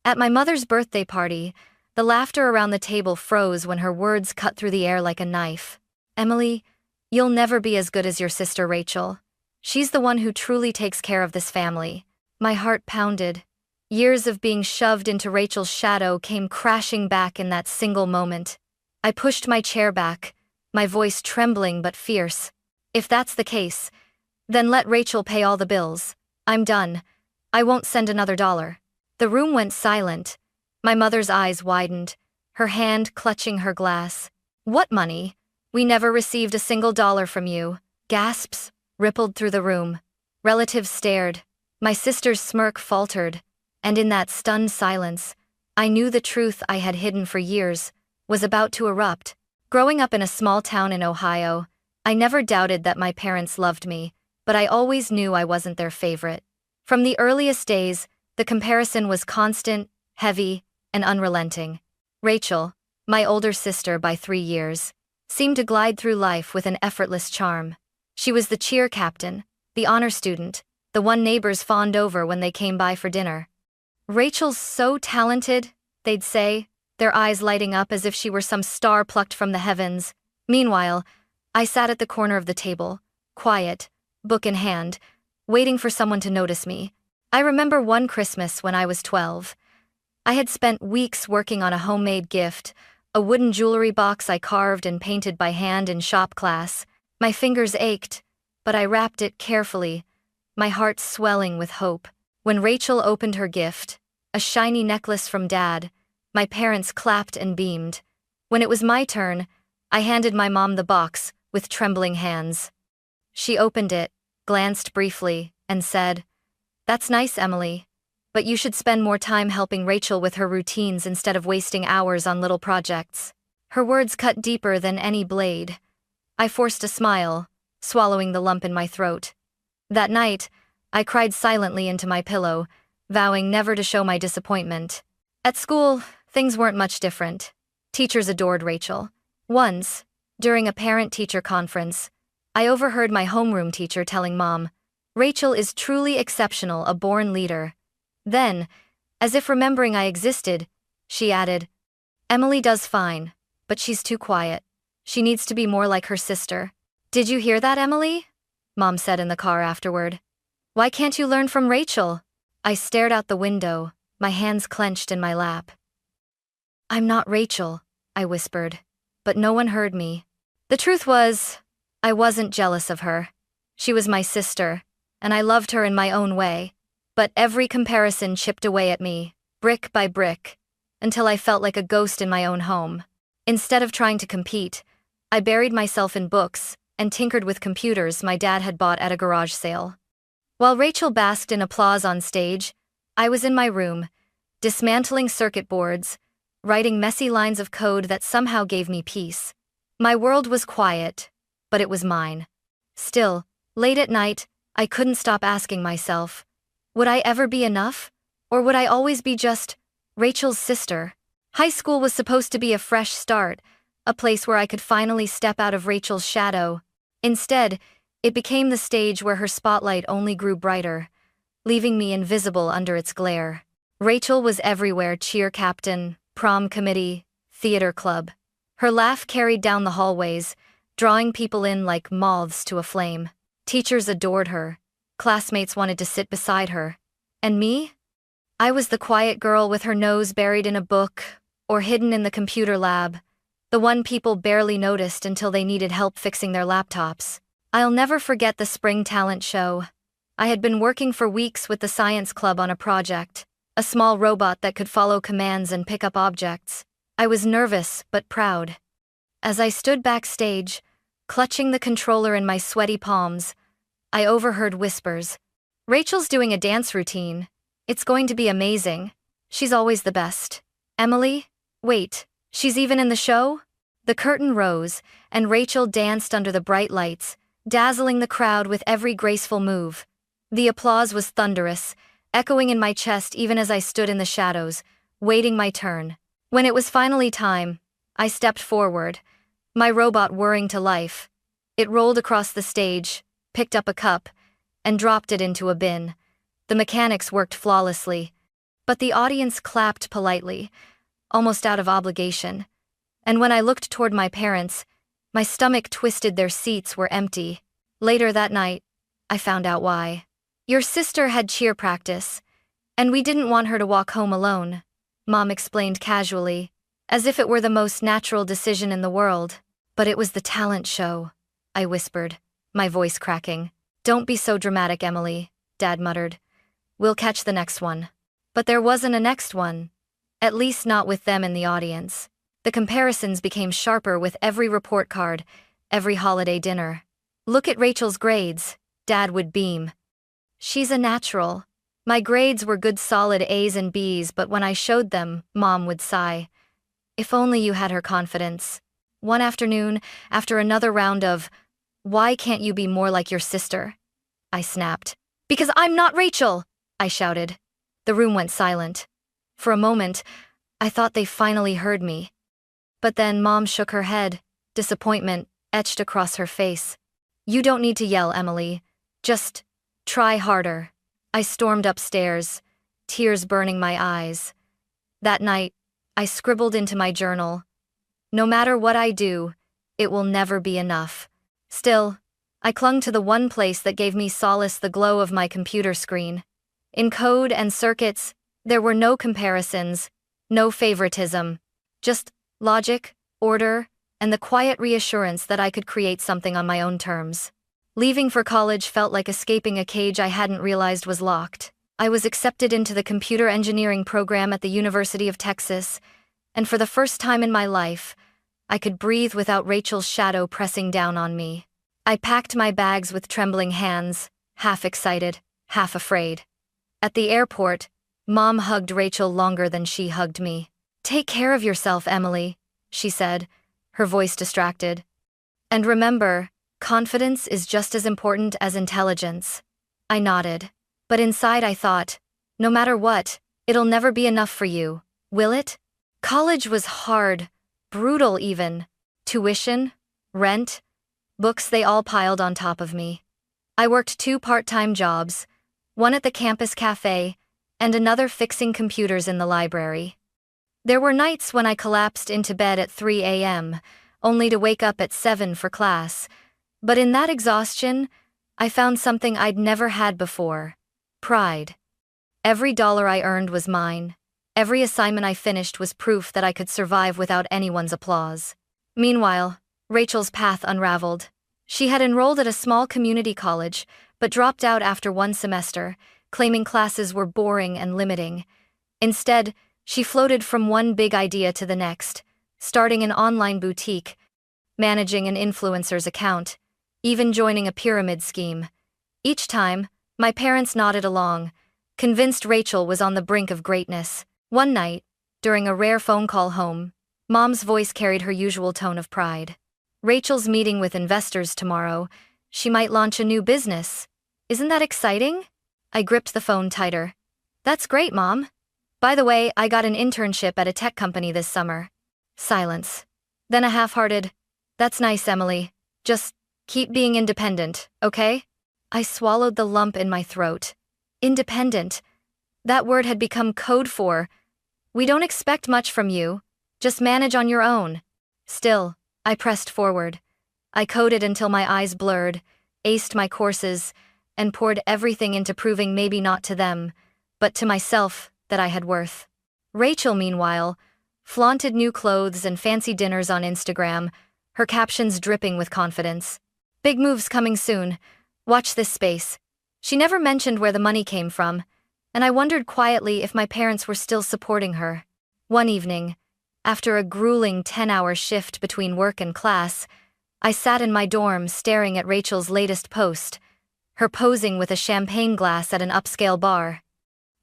At my mother's birthday party, the laughter around the table froze when her words cut through the air like a knife. "Emily, you'll never be as good as your sister Rachel. She's the one who truly takes care of this family." My heart pounded. Years of being shoved into Rachel's shadow came crashing back in that single moment. I pushed my chair back, my voice trembling but fierce. "If that's the case, then let Rachel pay all the bills. I'm done. I won't send another dollar." The room went silent. My mother's eyes widened, her hand clutching her glass. "What money? We never received a single dollar from you." Gasps rippled through the room. Relatives stared. My sister's smirk faltered, and in that stunned silence, I knew the truth I had hidden for years was about to erupt. Growing up in a small town in Ohio, I never doubted that my parents loved me, but I always knew I wasn't their favorite. From the earliest days, the comparison was constant, heavy, and unrelenting. Rachel, my older sister by 3 years, seemed to glide through life with an effortless charm. She was the cheer captain, the honor student, the one neighbors fawned over when they came by for dinner. "Rachel's so talented," they'd say, their eyes lighting up as if she were some star plucked from the heavens. Meanwhile, I sat at the corner of the table, quiet, book in hand, waiting for someone to notice me. I remember one Christmas when I was 12. I had spent weeks working on a homemade gift, a wooden jewelry box I carved and painted by hand in shop class. My fingers ached, but I wrapped it carefully, my heart swelling with hope. When Rachel opened her gift, a shiny necklace from Dad, my parents clapped and beamed. When it was my turn, I handed my mom the box with trembling hands. She opened it, glanced briefly, and said, "That's nice, Emily, but you should spend more time helping Rachel with her routines instead of wasting hours on little projects." Her words cut deeper than any blade. I forced a smile, swallowing the lump in my throat. That night, I cried silently into my pillow, vowing never to show my disappointment. At school, things weren't much different. Teachers adored Rachel. Once, during a parent-teacher conference, I overheard my homeroom teacher telling Mom, "Rachel is truly exceptional, a born leader." Then, as if remembering I existed, she added, "Emily does fine, but she's too quiet. She needs to be more like her sister." "Did you hear that, Emily?" Mom said in the car afterward. "Why can't you learn from Rachel?" I stared out the window, my hands clenched in my lap. "I'm not Rachel," I whispered, but no one heard me. The truth was, I wasn't jealous of her. She was my sister, and I loved her in my own way. But every comparison chipped away at me, brick by brick, until I felt like a ghost in my own home. Instead of trying to compete, I buried myself in books and tinkered with computers my dad had bought at a garage sale. While Rachel basked in applause on stage, I was in my room, dismantling circuit boards, writing messy lines of code that somehow gave me peace. My world was quiet, but it was mine. Still, late at night, I couldn't stop asking myself, would I ever be enough? Or would I always be just Rachel's sister? High school was supposed to be a fresh start, a place where I could finally step out of Rachel's shadow. Instead, it became the stage where her spotlight only grew brighter, leaving me invisible under its glare. Rachel was everywhere: cheer captain, prom committee, theater club. Her laugh carried down the hallways, drawing people in like moths to a flame. Teachers adored her. Classmates wanted to sit beside her. And me? I was the quiet girl with her nose buried in a book, or hidden in the computer lab, the one people barely noticed until they needed help fixing their laptops. I'll never forget the spring talent show. I had been working for weeks with the science club on a project, a small robot that could follow commands and pick up objects. I was nervous but proud. As I stood backstage, clutching the controller in my sweaty palms, I overheard whispers. "Rachel's doing a dance routine. It's going to be amazing. She's always the best. Emily, wait, she's even in the show?" The curtain rose, and Rachel danced under the bright lights, dazzling the crowd with every graceful move. The applause was thunderous, echoing in my chest even as I stood in the shadows, waiting my turn. When it was finally time, I stepped forward, my robot whirring to life. It rolled across the stage, picked up a cup, and dropped it into a bin. The mechanics worked flawlessly. But the audience clapped politely, almost out of obligation. And when I looked toward my parents, my stomach twisted. Their seats were empty. Later that night, I found out why. Your sister had cheer practice, and we didn't want her to walk home alone, Mom explained casually, as if it were the most natural decision in the world. But it was the talent show, I whispered, my voice cracking. Don't be so dramatic, Emily, Dad muttered. We'll catch the next one. But there wasn't a next one. At least not with them in the audience. The comparisons became sharper with every report card, every holiday dinner. Look at Rachel's grades, Dad would beam. She's a natural. My grades were good solid A's and B's, but when I showed them, Mom would sigh. If only you had her confidence. One afternoon, after another round of, "Why can't you be more like your sister?" I snapped. "Because I'm not Rachel!" I shouted. The room went silent. For a moment, I thought they finally heard me. But then Mom shook her head, disappointment etched across her face. "You don't need to yell, Emily. Just try harder." I stormed upstairs, tears burning my eyes. That night, I scribbled into my journal, "No matter what I do, it will never be enough." Still, I clung to the one place that gave me solace, the glow of my computer screen. In code and circuits, there were no comparisons, no favoritism, just logic, order, and the quiet reassurance that I could create something on my own terms. Leaving for college felt like escaping a cage I hadn't realized was locked. I was accepted into the computer engineering program at the University of Texas, and for the first time in my life, I could breathe without Rachel's shadow pressing down on me. I packed my bags with trembling hands, half excited, half afraid. At the airport, Mom hugged Rachel longer than she hugged me. "Take care of yourself, Emily," she said, her voice distracted. "And remember, confidence is just as important as intelligence." I nodded. But inside I thought, no matter what, it'll never be enough for you, will it? College was hard, brutal even. Tuition, rent, books, they all piled on top of me. I worked 2 part-time jobs, one at the campus cafe, and another fixing computers in the library. There were nights when I collapsed into bed at 3 a.m., only to wake up at 7 for class. But in that exhaustion, I found something I'd never had before: pride. Every dollar I earned was mine. Every assignment I finished was proof that I could survive without anyone's applause. Meanwhile, Rachel's path unraveled. She had enrolled at a small community college, but dropped out after 1 semester, claiming classes were boring and limiting. Instead, she floated from one big idea to the next, starting an online boutique, managing an influencer's account, even joining a pyramid scheme. Each time, my parents nodded along, convinced Rachel was on the brink of greatness. One night, during a rare phone call home, Mom's voice carried her usual tone of pride. "Rachel's meeting with investors tomorrow. She might launch a new business. Isn't that exciting?" I gripped the phone tighter. "That's great, Mom. By the way, I got an internship at a tech company this summer." Silence. Then a half-hearted, "That's nice, Emily. Just keep being independent, okay?" I swallowed the lump in my throat. Independent. That word had become code for, "We don't expect much from you. Just manage on your own." Still, I pressed forward. I coded until my eyes blurred, aced my courses, and poured everything into proving, maybe not to them, but to myself, that I had worth. Rachel, meanwhile, flaunted new clothes and fancy dinners on Instagram, her captions dripping with confidence. "Big moves coming soon. Watch this space." She never mentioned where the money came from, and I wondered quietly if my parents were still supporting her. One evening, after a grueling 10-hour shift between work and class, I sat in my dorm staring at Rachel's latest post, her posing with a champagne glass at an upscale bar.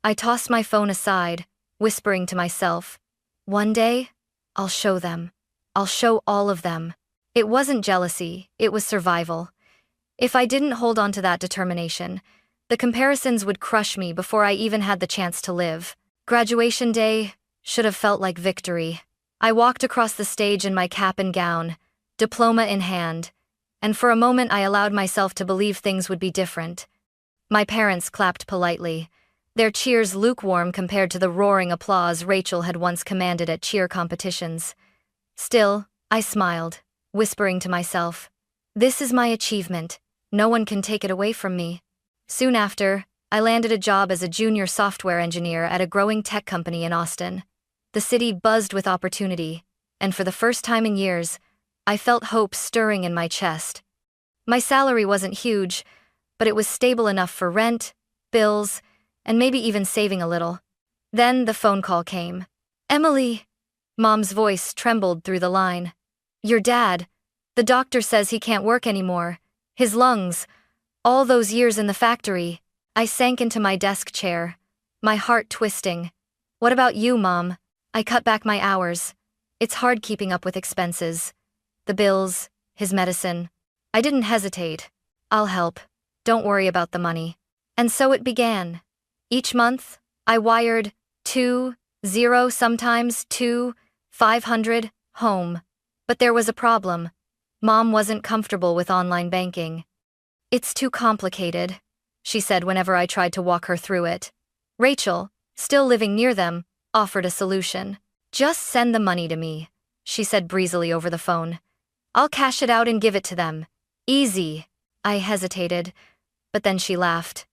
I tossed my phone aside, whispering to myself, "One day, I'll show them. I'll show all of them." It wasn't jealousy, it was survival. If I didn't hold on to that determination, the comparisons would crush me before I even had the chance to live. Graduation day should have felt like victory. I walked across the stage in my cap and gown, diploma in hand, and for a moment I allowed myself to believe things would be different. My parents clapped politely. their cheers lukewarm compared to the roaring applause Rachel had once commanded at cheer competitions. Still, I smiled, whispering to myself, "This is my achievement. No one can take it away from me." Soon after, I landed a job as a junior software engineer at a growing tech company in Austin. The city buzzed with opportunity, and for the first time in years, I felt hope stirring in my chest. My salary wasn't huge, but it was stable enough for rent, bills, and maybe even saving a little. Then the phone call came. "Emily," Mom's voice trembled through the line. "Your dad. The doctor says he can't work anymore. His lungs. All those years in the factory." I sank into my desk chair, my heart twisting. "What about you, Mom?" I cut back my hours. It's hard keeping up with expenses. The bills, his medicine. I didn't hesitate. "I'll help. Don't worry about the money." And so it began. Each month, I wired 2-0, sometimes 2-500, home. But there was a problem. Mom wasn't comfortable with online banking. "It's too complicated," she said whenever I tried to walk her through it. Rachel, still living near them, offered a solution. "Just send the money to me," she said breezily over the phone. "I'll cash it out and give it to them. Easy." I hesitated, but then she laughed.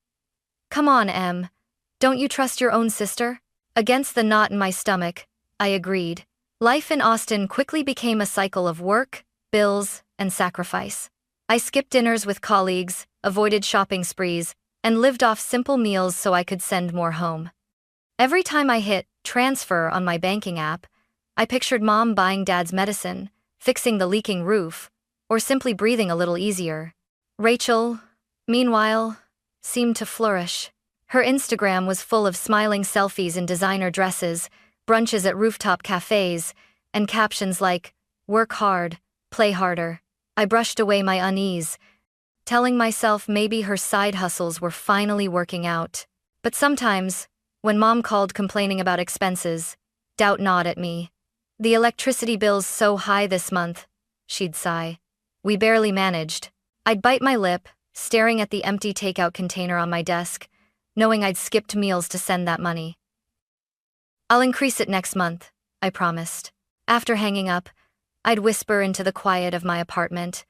"Come on, Em. Don't you trust your own sister?" Against the knot in my stomach, I agreed. Life in Austin quickly became a cycle of work, bills, and sacrifice. I skipped dinners with colleagues, avoided shopping sprees, and lived off simple meals so I could send more home. Every time I hit transfer on my banking app, I pictured Mom buying Dad's medicine, fixing the leaking roof, or simply breathing a little easier. Rachel, meanwhile, seemed to flourish. Her Instagram was full of smiling selfies in designer dresses, brunches at rooftop cafes, and captions like, "Work hard, play harder." I brushed away my unease, telling myself maybe her side hustles were finally working out. But sometimes, when Mom called complaining about expenses, doubt gnawed at me. "The electricity bill's so high this month," she'd sigh. "We barely managed." I'd bite my lip, staring at the empty takeout container on my desk, knowing I'd skipped meals to send that money. "I'll increase it next month," I promised. After hanging up, I'd whisper into the quiet of my apartment,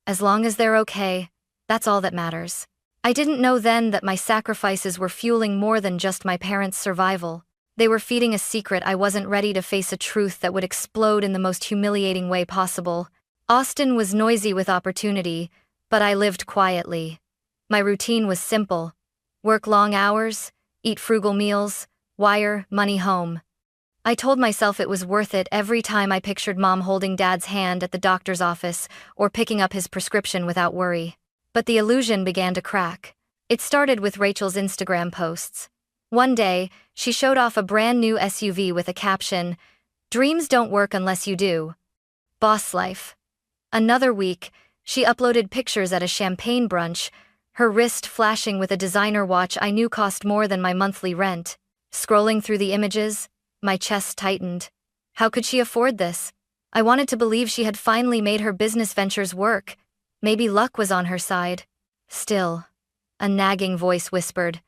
"As long as they're okay, that's all that matters." I didn't know then that my sacrifices were fueling more than just my parents' survival. They were feeding a secret I wasn't ready to face, a truth that would explode in the most humiliating way possible. Austin was noisy with opportunity, but I lived quietly. My routine was simple: work long hours, eat frugal meals, wire money home. I told myself it was worth it every time I pictured Mom holding Dad's hand at the doctor's office or picking up his prescription without worry. But the illusion began to crack. It started with Rachel's Instagram posts. One day, she showed off a brand new SUV with a caption, "Dreams don't work unless you do. Boss life." Another week, she uploaded pictures at a champagne brunch, her wrist flashing with a designer watch I knew cost more than my monthly rent. Scrolling through the images, my chest tightened. How could she afford this? I wanted to believe she had finally made her business ventures work. Maybe luck was on her side. Still, a nagging voice whispered,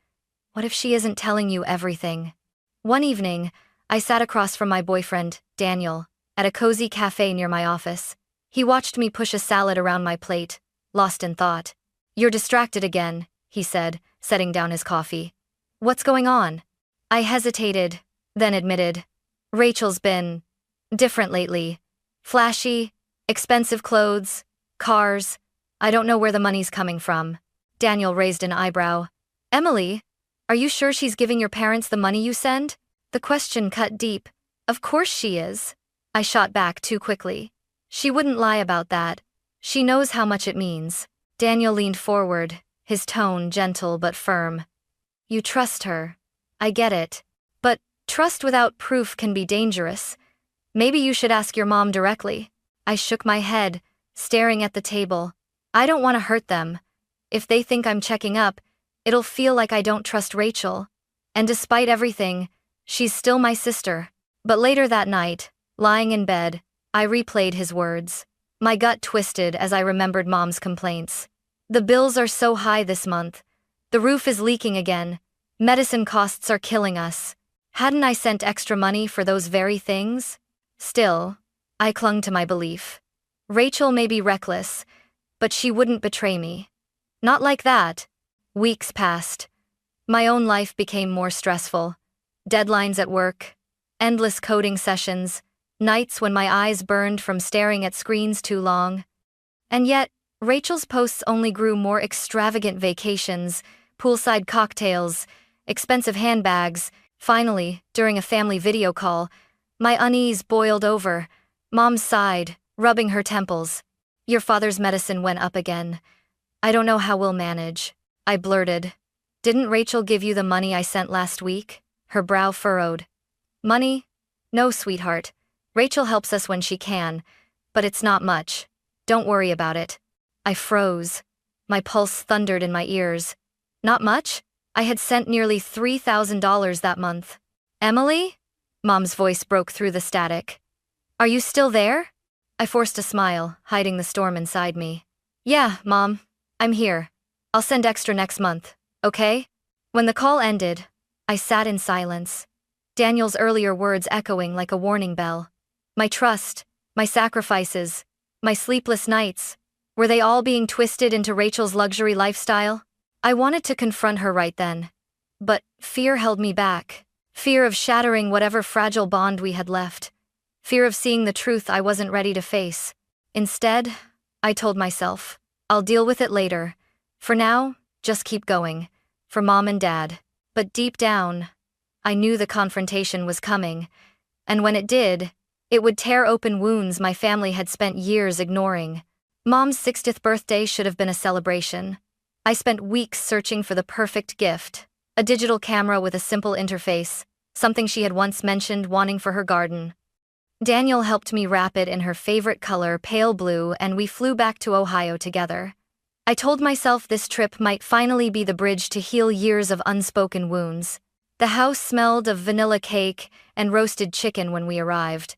"What if she isn't telling you everything?" One evening, I sat across from my boyfriend, Daniel, at a cozy cafe near my office. He watched me push a salad around my plate, lost in thought. "You're distracted again," he said, setting down his coffee. "What's going on?" I hesitated, then admitted, "Rachel's been different lately. Flashy, expensive clothes, cars. I don't know where the money's coming from." Daniel raised an eyebrow. "Emily, are you sure she's giving your parents the money you send?" The question cut deep. "Of course she is." I shot back too quickly. "She wouldn't lie about that. She knows how much it means." Daniel leaned forward, his tone gentle but firm. "You trust her. I get it. But trust without proof can be dangerous. Maybe you should ask your mom directly." I shook my head, staring at the table. I don't want to hurt them. If they think I'm checking up, it'll feel like I don't trust Rachel. And despite everything, she's still my sister. But later that night, lying in bed, I replayed his words. My gut twisted as I remembered Mom's complaints. "The bills are so high this month. The roof is leaking again. Medicine costs are killing us. Hadn't I sent extra money for those very things? Still, I clung to my belief. Rachel may be reckless, but she wouldn't betray me. Not like that. Weeks passed. My own life became more stressful. Deadlines at work, endless coding sessions, nights when my eyes burned from staring at screens too long. And yet, Rachel's posts only grew more extravagant: vacations, poolside cocktails, expensive handbags. Finally, during a family video call, my unease boiled over. Mom sighed, rubbing her temples. "Your father's medicine went up again. I don't know how we'll manage," I blurted. "Didn't Rachel give you the money I sent last week?" Her brow furrowed. "Money? No, sweetheart. Rachel helps us when she can, but it's not much. Don't worry about it." I froze. My pulse thundered in my ears. Not much? I had sent nearly $3,000 that month. "Emily?" Mom's voice broke through the static. "Are you still there?" I forced a smile, hiding the storm inside me. "Yeah, Mom. I'm here. I'll send extra next month, okay?" When the call ended, I sat in silence, Daniel's earlier words echoing like a warning bell. My trust, my sacrifices, my sleepless nights, were they all being twisted into Rachel's luxury lifestyle? I wanted to confront her right then, but fear held me back. Fear of shattering whatever fragile bond we had left. Fear of seeing the truth I wasn't ready to face. Instead, I told myself, I'll deal with it later. For now, just keep going. For Mom and Dad. But deep down, I knew the confrontation was coming. And when it did, it would tear open wounds my family had spent years ignoring. Mom's 60th birthday should have been a celebration. I spent weeks searching for the perfect gift. A digital camera with a simple interface, something she had once mentioned wanting for her garden. Daniel helped me wrap it in her favorite color, pale blue, and we flew back to Ohio together. I told myself this trip might finally be the bridge to heal years of unspoken wounds. The house smelled of vanilla cake and roasted chicken when we arrived.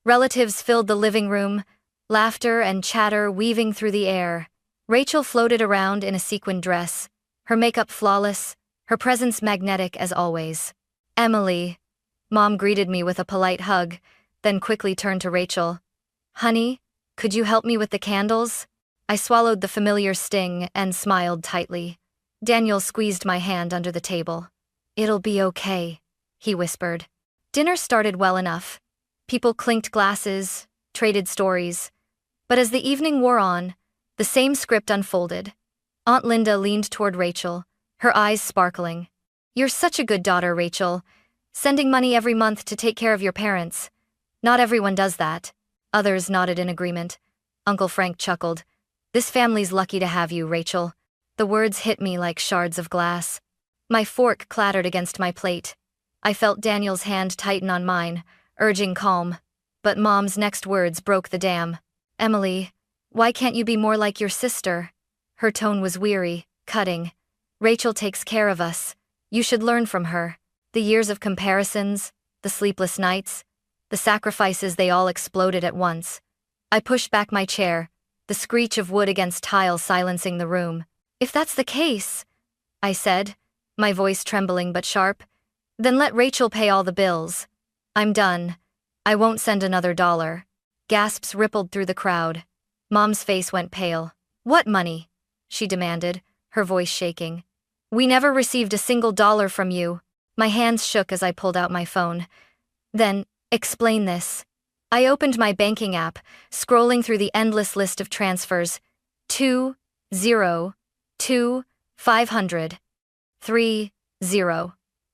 Relatives filled the living room, laughter and chatter weaving through the air. Rachel floated around in a sequin dress, her makeup flawless, her presence magnetic as always. "Emily." Mom greeted me with a polite hug, then quickly turned to Rachel. "Honey, could you help me with the candles?" I swallowed the familiar sting and smiled tightly. Daniel squeezed my hand under the table. "It'll be okay," he whispered. Dinner started well enough. People clinked glasses, traded stories. But as the evening wore on, the same script unfolded. Aunt Linda leaned toward Rachel, her eyes sparkling. "You're such a good daughter, Rachel. Sending money every month to take care of your parents. Not everyone does that." Others nodded in agreement. Uncle Frank chuckled. "This family's lucky to have you, Rachel." The words hit me like shards of glass. My fork clattered against my plate. I felt Daniel's hand tighten on mine, urging calm. But Mom's next words broke the dam. "Emily, why can't you be more like your sister?" Her tone was weary, cutting. "Rachel takes care of us. You should learn from her." The years of comparisons, the sleepless nights, the sacrifices, they all exploded at once. I pushed back my chair, the screech of wood against tile silencing the room. "If that's the case," I said, my voice trembling but sharp, "then let Rachel pay all the bills. I'm done. I won't send another dollar." Gasps rippled through the crowd. Mom's face went pale. "What money?" she demanded, her voice shaking. "We never received a single dollar from you." My hands shook as I pulled out my phone. "Then, explain this." I opened my banking app, scrolling through the endless list of transfers. 202 500 30.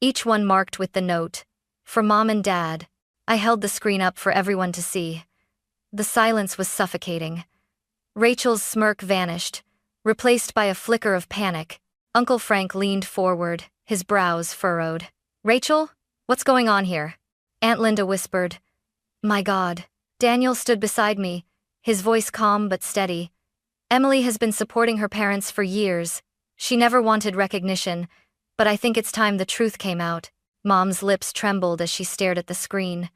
Each one marked with the note, "For Mom and Dad." I held the screen up for everyone to see. The silence was suffocating. Rachel's smirk vanished, replaced by a flicker of panic. Uncle Frank leaned forward, his brows furrowed. "Rachel, what's going on here?" Aunt Linda whispered. "My God." Daniel stood beside me, his voice calm but steady. "Emily has been supporting her parents for years. She never wanted recognition, but I think it's time the truth came out." Mom's lips trembled as she stared at the screen.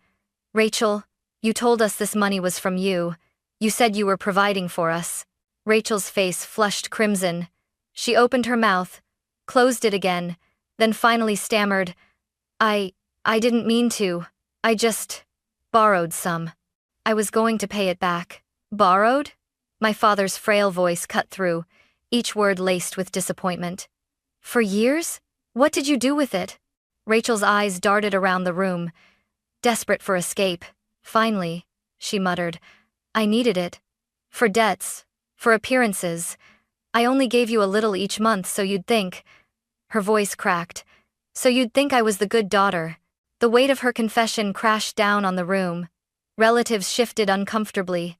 "Rachel, you told us this money was from you. You said you were providing for us." Rachel's face flushed crimson. She opened her mouth, closed it again, then finally stammered, I didn't mean to. I just borrowed some. I was going to pay it back. Borrowed? My father's frail voice cut through, each word laced with disappointment. For years? What did you do with it? Rachel's eyes darted around the room, desperate for escape. Finally, she muttered, I needed it. For debts, for appearances. I only gave you a little each month so you'd think. Her voice cracked. So you'd think I was the good daughter. The weight of her confession crashed down on the room. Relatives shifted uncomfortably.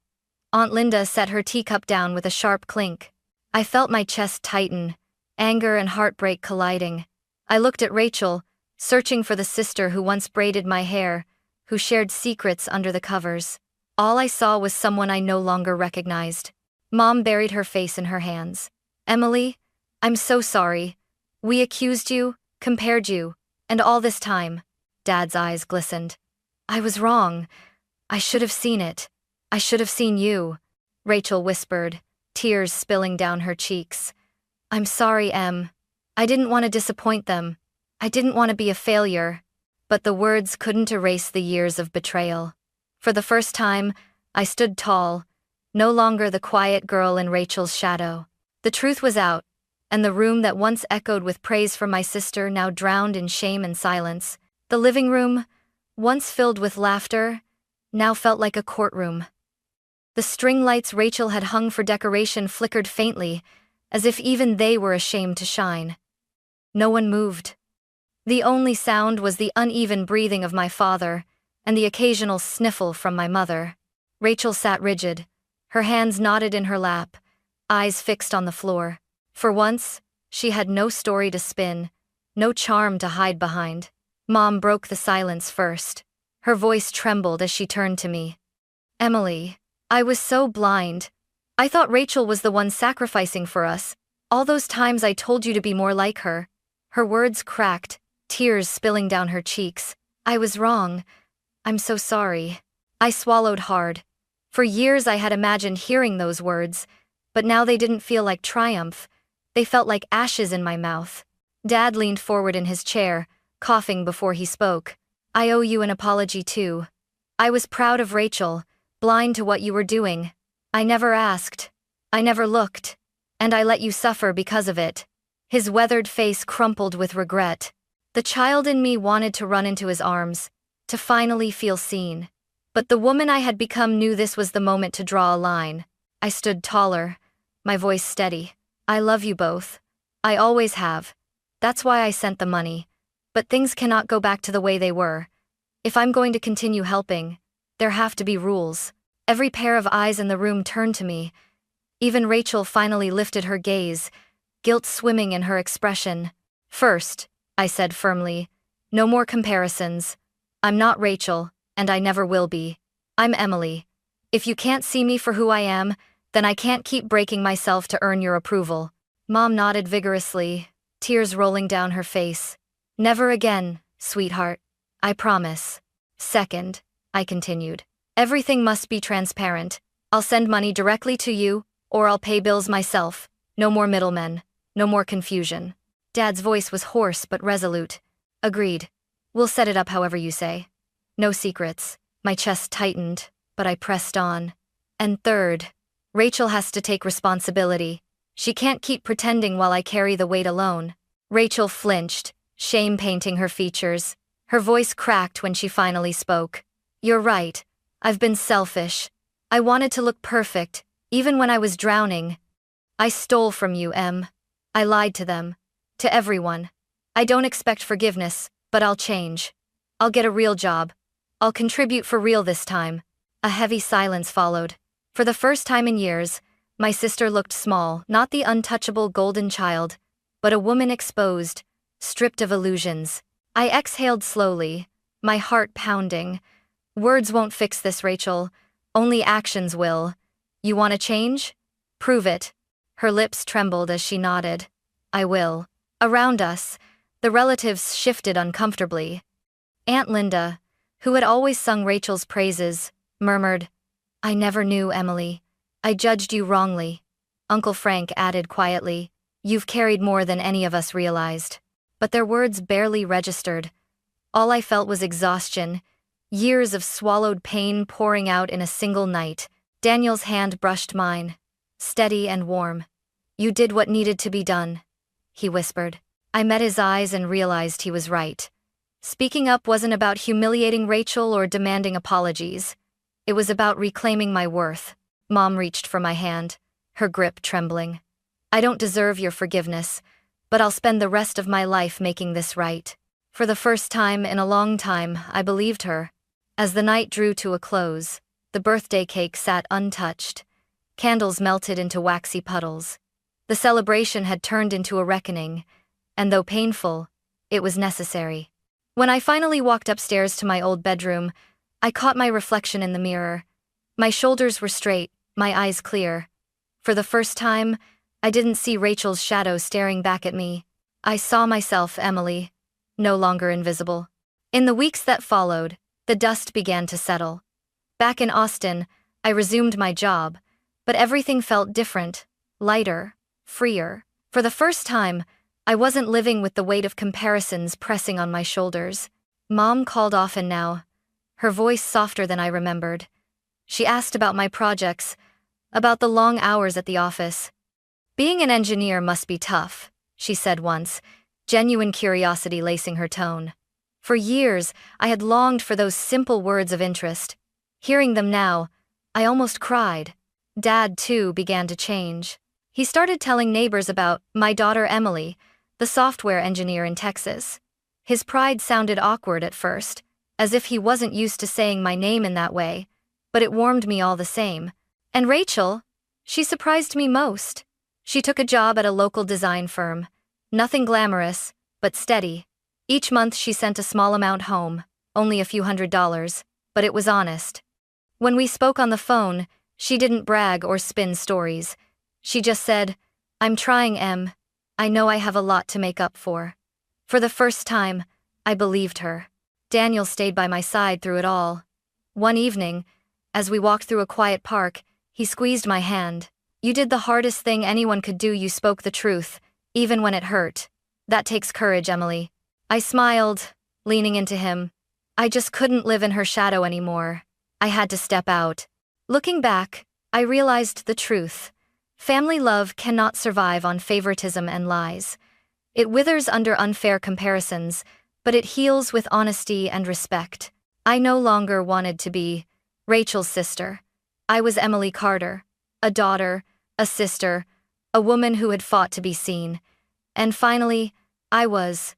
Aunt Linda set her teacup down with a sharp clink. I felt my chest tighten, anger and heartbreak colliding. I looked at Rachel, searching for the sister who once braided my hair, who shared secrets under the covers. All I saw was someone I no longer recognized. Mom buried her face in her hands. Emily, I'm so sorry. We accused you, compared you, and all this time. Dad's eyes glistened. I was wrong. I should have seen it. I should have seen you. Rachel whispered, tears spilling down her cheeks. I'm sorry, Em. I didn't want to disappoint them. I didn't want to be a failure. But the words couldn't erase the years of betrayal. For the first time, I stood tall, no longer the quiet girl in Rachel's shadow. The truth was out, and the room that once echoed with praise from my sister now drowned in shame and silence. The living room, once filled with laughter, now felt like a courtroom. The string lights Rachel had hung for decoration flickered faintly, as if even they were ashamed to shine. No one moved. The only sound was the uneven breathing of my father, and the occasional sniffle from my mother. Rachel sat rigid, her hands knotted in her lap, eyes fixed on the floor. For once, she had no story to spin, no charm to hide behind. Mom broke the silence first. Her voice trembled as she turned to me. Emily, I was so blind. I thought Rachel was the one sacrificing for us. All those times I told you to be more like her. Her words cracked, tears spilling down her cheeks. I was wrong. I'm so sorry. I swallowed hard. For years I had imagined hearing those words, but now they didn't feel like triumph. They felt like ashes in my mouth. Dad leaned forward in his chair, coughing before he spoke. I owe you an apology too. I was proud of Rachel, blind to what you were doing. I never asked. I never looked. And I let you suffer because of it. His weathered face crumpled with regret. The child in me wanted to run into his arms, to finally feel seen. But the woman I had become knew this was the moment to draw a line. I stood taller, my voice steady. I love you both. I always have. That's why I sent the money. But things cannot go back to the way they were. If I'm going to continue helping, there have to be rules. Every pair of eyes in the room turned to me. Even Rachel finally lifted her gaze, guilt swimming in her expression. First, I said firmly, no more comparisons. I'm not Rachel, and I never will be. I'm Emily. If you can't see me for who I am, then I can't keep breaking myself to earn your approval. Mom nodded vigorously, tears rolling down her face. Never again, sweetheart. I promise. Second, I continued. Everything must be transparent. I'll send money directly to you, or I'll pay bills myself. No more middlemen. No more confusion. Dad's voice was hoarse but resolute. Agreed. We'll set it up however you say. No secrets. My chest tightened, but I pressed on. And third, Rachel has to take responsibility. She can't keep pretending while I carry the weight alone. Rachel flinched, shame painting her features. Her voice cracked when she finally spoke. You're right. I've been selfish. I wanted to look perfect, even when I was drowning. I stole from you, Em. I lied to them. To everyone. I don't expect forgiveness, but I'll change. I'll get a real job. I'll contribute for real this time. A heavy silence followed. For the first time in years, my sister looked small, not the untouchable golden child, but a woman exposed, stripped of illusions. I exhaled slowly, my heart pounding. Words won't fix this, Rachel. Only actions will. You want to change? Prove it. Her lips trembled as she nodded. I will. Around us, the relatives shifted uncomfortably. Aunt Linda, who had always sung Rachel's praises, murmured, I never knew, Emily. I judged you wrongly. Uncle Frank added quietly, You've carried more than any of us realized. but their words barely registered. All I felt was exhaustion, years of swallowed pain pouring out in a single night. Daniel's hand brushed mine, steady and warm. "You did what needed to be done," he whispered. I met his eyes and realized he was right. Speaking up wasn't about humiliating Rachel or demanding apologies. It was about reclaiming my worth. Mom reached for my hand, her grip trembling. "I don't deserve your forgiveness, but I'll spend the rest of my life making this right." For the first time in a long time, I believed her. As the night drew to a close, the birthday cake sat untouched. Candles melted into waxy puddles. The celebration had turned into a reckoning, and though painful, it was necessary. When I finally walked upstairs to my old bedroom, I caught my reflection in the mirror. My shoulders were straight, my eyes clear. For the first time, I didn't see Rachel's shadow staring back at me. I saw myself, Emily, no longer invisible. In the weeks that followed, the dust began to settle. Back in Austin, I resumed my job, but everything felt different, lighter, freer. For the first time, I wasn't living with the weight of comparisons pressing on my shoulders. Mom called often now, her voice softer than I remembered. She asked about my projects, about the long hours at the office. "Being an engineer must be tough," she said once, genuine curiosity lacing her tone. For years, I had longed for those simple words of interest. Hearing them now, I almost cried. Dad, too, began to change. He started telling neighbors about my daughter Emily, the software engineer in Texas. His pride sounded awkward at first, as if he wasn't used to saying my name in that way, but it warmed me all the same. And Rachel, she surprised me most. She took a job at a local design firm. Nothing glamorous, but steady. Each month she sent a small amount home, only a few $100s, but it was honest. When we spoke on the phone, she didn't brag or spin stories. She just said, "I'm trying, Em. I know I have a lot to make up for." For the first time, I believed her. Daniel stayed by my side through it all. One evening, as we walked through a quiet park, he squeezed my hand. "You did the hardest thing anyone could do. You spoke the truth, even when it hurt. That takes courage, Emily." I smiled, leaning into him. I just couldn't live in her shadow anymore. I had to step out. Looking back, I realized the truth. Family love cannot survive on favoritism and lies. It withers under unfair comparisons, but it heals with honesty and respect. I no longer wanted to be Rachel's sister. I was Emily Carter, a daughter, a sister, a woman who had fought to be seen. And finally, I was